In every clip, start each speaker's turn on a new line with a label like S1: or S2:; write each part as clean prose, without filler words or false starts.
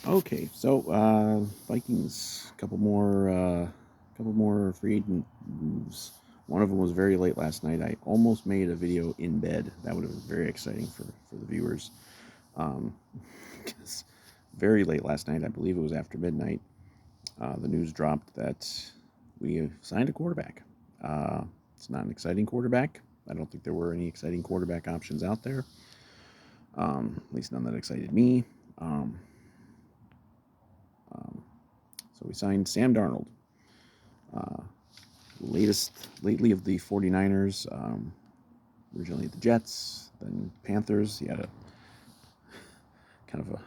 S1: Okay, so Vikings, couple more free agent moves. One of them was very late last night. I almost made a video in bed. That would have been very exciting for the viewers. Um, 'Cause very late last night, I believe it was after midnight. The news dropped that we have signed a quarterback. It's not an exciting quarterback. I don't think there were any exciting quarterback options out there. At least none that excited me. Um, um, so we signed Sam Darnold. Uh, lately of the 49ers, originally the Jets, then Panthers. He had a kind of a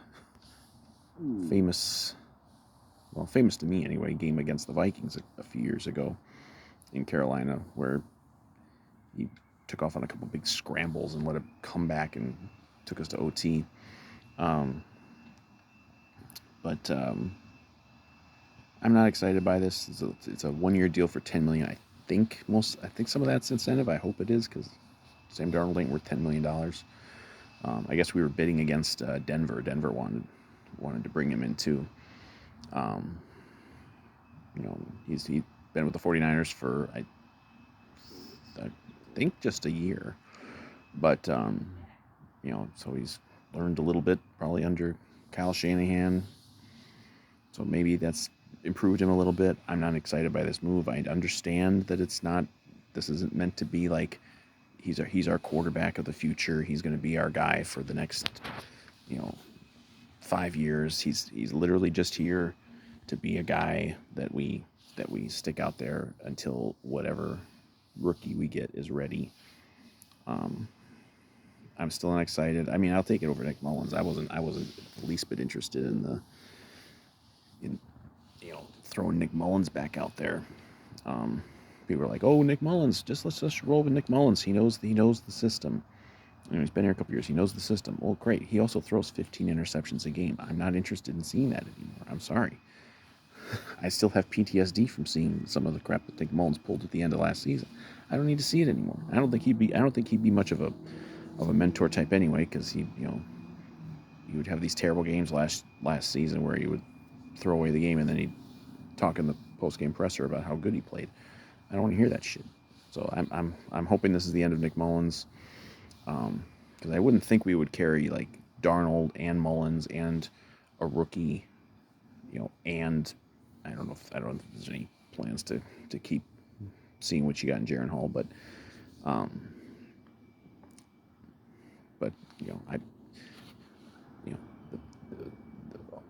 S1: famous, well, famous to me anyway, game against the Vikings a few years ago in Carolina, where he took off on a couple big scrambles and let a comeback and took us to OT. Um, but I'm not excited by this. It's a 1 year deal for $10 million. I think some of that's incentive. I hope it is because Sam Darnold ain't worth $10 million. I guess we were bidding against Denver. Denver wanted to bring him in too. Um, he's been with the 49ers for I think just a year, but so he's learned a little bit probably under Kyle Shanahan. So maybe that's improved him a little bit. I'm not excited by this move. I understand that it's not. This isn't meant to be like he's our quarterback of the future. He's going to be our guy for the next, you know, 5 years. He's literally just here to be a guy that we stick out there until whatever rookie we get is ready. Um, I'm still not excited. I mean, I'll take it over Nick Mullins. I wasn't the least bit interested in throwing Nick Mullins back out there. Um, People are like, "Oh, Nick Mullins, let's just roll with Nick Mullins. He knows the system. He's been here a couple years. He knows the system. Well, great. He also throws 15 interceptions a game. I'm not interested in seeing that anymore. I'm sorry. I still have PTSD from seeing some of the crap that Nick Mullins pulled at the end of last season. I don't need to see it anymore. I don't think he'd be much of a mentor type anyway, because he would have these terrible games last season where he would throw away the game and then he'd talk in the post game presser about how good he played. I don't want to hear that shit. So I'm hoping this is the end of Nick Mullins, because I wouldn't think we would carry like Darnold and Mullins and a rookie, and I don't know if there's any plans to keep seeing what you got in Jaron Hall, um, but I you know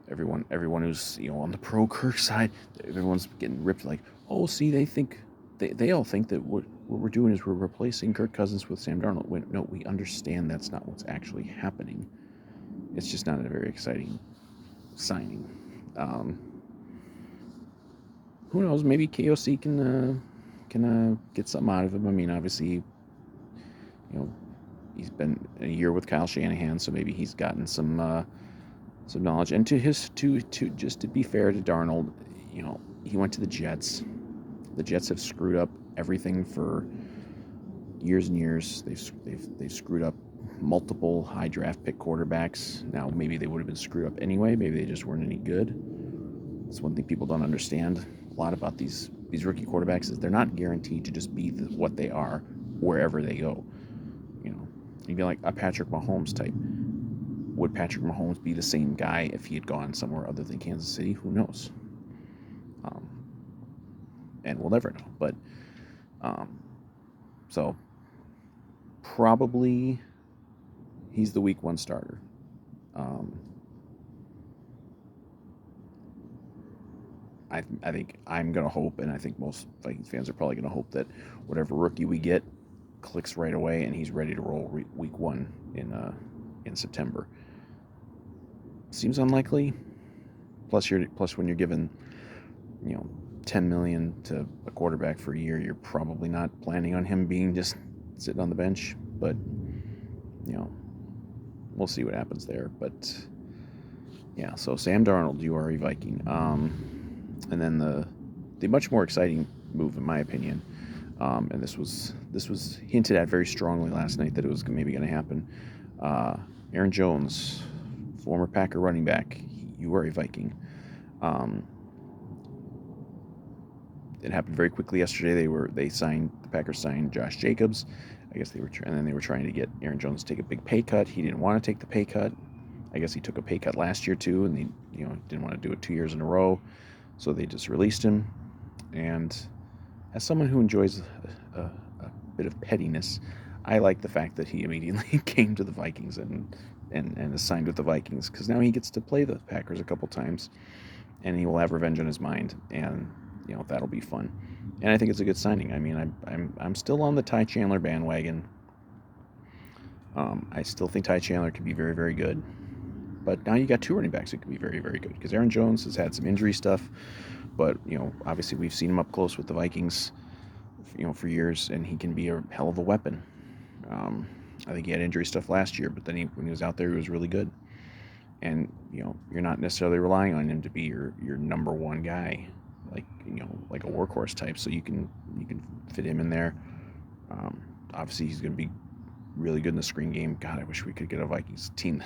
S1: everyone who's on the pro Kirk side, everyone's getting ripped like, oh, see, they all think that what we're doing is we're replacing Kirk Cousins with Sam Darnold. No, we understand that's not what's actually happening. It's just not a very exciting signing. Um, who knows? Maybe KOC can get something out of him. I mean, obviously, he's been a year with Kyle Shanahan, so maybe he's gotten some knowledge. And to just to be fair to Darnold, he went to the Jets. The Jets have screwed up everything for years and years. They've screwed up multiple high draft pick quarterbacks. Now maybe they would have been screwed up anyway. Maybe they just weren't any good. That's one thing people don't understand a lot about these rookie quarterbacks is they're not guaranteed to just be what they are wherever they go. You'd be like a Patrick Mahomes type. Would Patrick Mahomes be the same guy if he had gone somewhere other than Kansas City? Who knows? And we'll never know. But so probably he's the week one starter. I think I'm going to hope, and I think most Vikings fans are probably going to hope that whatever rookie we get clicks right away and he's ready to roll week one in September. Seems unlikely. Plus when you're given $10 million to a quarterback for a year, you're probably not planning on him being just sitting on the bench. But we'll see what happens there. But yeah, so Sam Darnold, you are a Viking. And then the much more exciting move, in my opinion, and this was hinted at very strongly last night that it was maybe going to happen. Aaron Jones, former Packer running back, you are a Viking. It happened very quickly yesterday. The Packers signed Josh Jacobs. I guess and then they were trying to get Aaron Jones to take a big pay cut. He didn't want to take the pay cut. I guess he took a pay cut last year too, and he didn't want to do it 2 years in a row, so they just released him. And as someone who enjoys a bit of pettiness, I like the fact that he immediately came to the Vikings and is signed with the Vikings, because now he gets to play the Packers a couple times, and he will have revenge on his mind, and that'll be fun. And I think it's a good signing. I mean, I'm still on the Ty Chandler bandwagon. I still think Ty Chandler can be very, very good. But now you got two running backs who can be very, very good, because Aaron Jones has had some injury stuff, but obviously we've seen him up close with the Vikings, for years, and he can be a hell of a weapon. I think he had injury stuff last year, but then when he was out there, he was really good. And you're not necessarily relying on him to be your number one guy, like like a workhorse type. So you can fit him in there. Obviously, he's going to be really good in the screen game. God, I wish we could get a Vikings team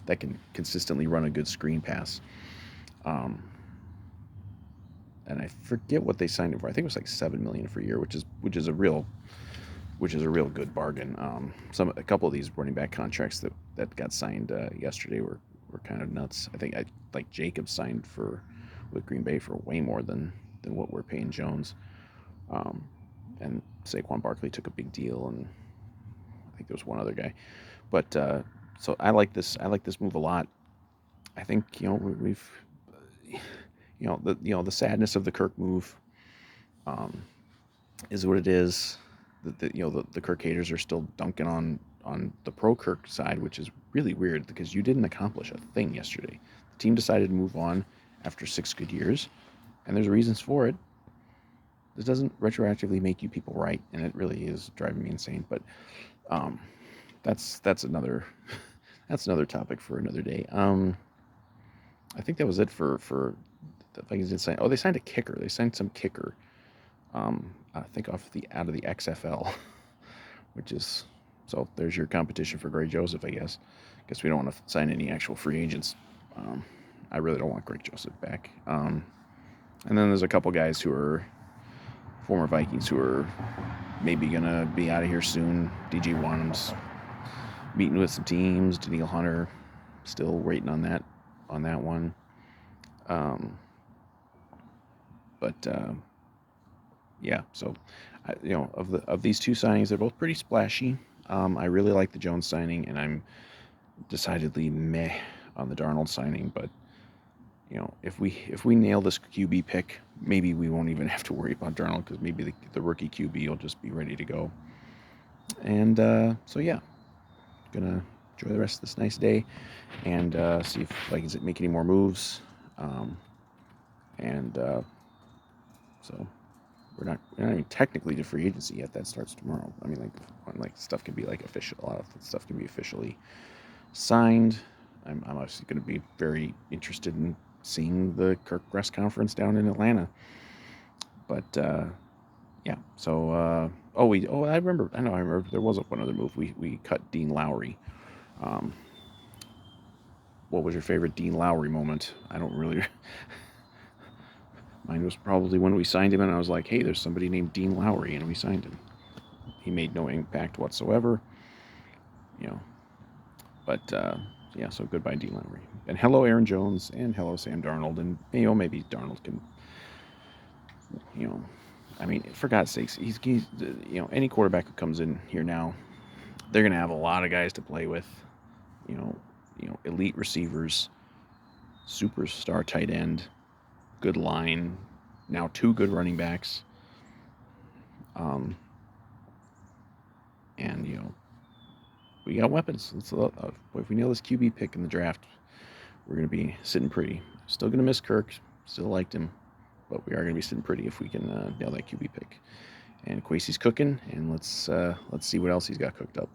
S1: that can consistently run a good screen pass. And I forget what they signed him for. I think it was like $7 million for a year, which is a real good bargain. A couple of these running back contracts that got signed yesterday were kind of nuts. I think Jacobs signed with Green Bay for way more than what we're paying Jones. And Saquon Barkley took a big deal, and I think there was one other guy. But so I like this move a lot. I think we've the sadness of the Kirk move is what it is. The Kirk haters are still dunking on the pro Kirk side, which is really weird, because you didn't accomplish a thing yesterday. The team decided to move on after 6 good years, and there's reasons for it. This doesn't retroactively make you people right, and it really is driving me insane. But that's another topic for another day. I think that was it for the Vikings. Did sign. Oh, they signed a kicker. They signed some kicker. I think out of the XFL, which is, so there's your competition for Greg Joseph, I guess. Guess we don't want to sign any actual free agents. I really don't want Greg Joseph back. And then there's a couple guys who are former Vikings who are maybe gonna be out of here soon. DJ Wonnum's meeting with some teams. Daniil Hunter still waiting on that one. Yeah, so of these two signings, they're both pretty splashy. I really like the Jones signing, and I'm decidedly meh on the Darnold signing. But if we nail this QB pick, maybe we won't even have to worry about Darnold, because maybe the rookie QB will just be ready to go. And so yeah, gonna enjoy the rest of this nice day, and see if Vikings make any more moves. So we're not even technically to free agency yet. That starts tomorrow. I mean, like stuff can be official. A lot of stuff can be officially signed. I'm obviously going to be very interested in seeing the Kirk press conference down in Atlanta. But yeah. So I remember there was one other move. We cut Dean Lowry. What was your favorite Dean Lowry moment? I don't really. Mine was probably when we signed him, and I was like, hey, there's somebody named Dean Lowry, and we signed him. He made no impact whatsoever. But yeah, so goodbye, Dean Lowry. And hello, Aaron Jones, and hello, Sam Darnold. And maybe Darnold can, I mean, for God's sakes, he's any quarterback who comes in here now, they're going to have a lot of guys to play with. Elite receivers, superstar tight end, good line, now 2 good running backs, and we got weapons. If we nail this QB pick in the draft, we're going to be sitting pretty. Still going to miss Kirk, still liked him, but we are going to be sitting pretty if we can nail that QB pick. And Kwesi's cooking, and let's see what else he's got cooked up.